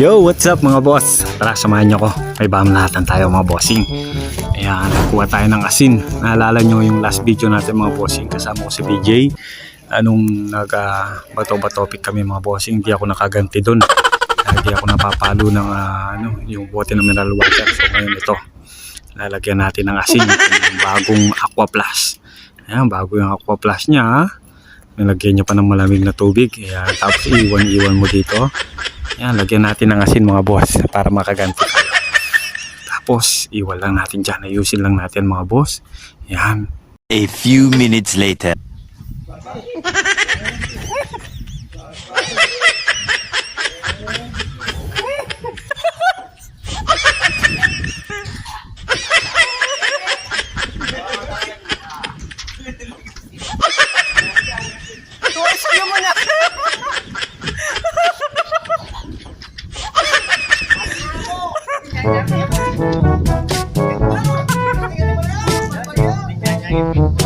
Yo, what's up mga boss? Tara, samahan nyo ko. May bamanatan tayo mga bossing. Ayan, kuha tayo ng asin. Naalala nyo yung last video natin mga bossing. Kasama ko si BJ. Anong nag-bato-bato topic kami mga bossing. Hindi ako nakaganti doon. Hindi ako napapalo ng yung bote ng mineral water. So ngayon ito, lalagyan natin ng asin. Yung bagong Aqua Plus. Ayan, bago yung Aqua Plus nya. Nilagyan nyo pa ng malamig na tubig. Ayan, tapos iwan mo dito. Yan, lagyan natin ng asin mga boss para makaganti tayo. Tapos, iwan lang natin dyan. Ayusin lang natin mga boss. Yan. A few minutes later. Thank you.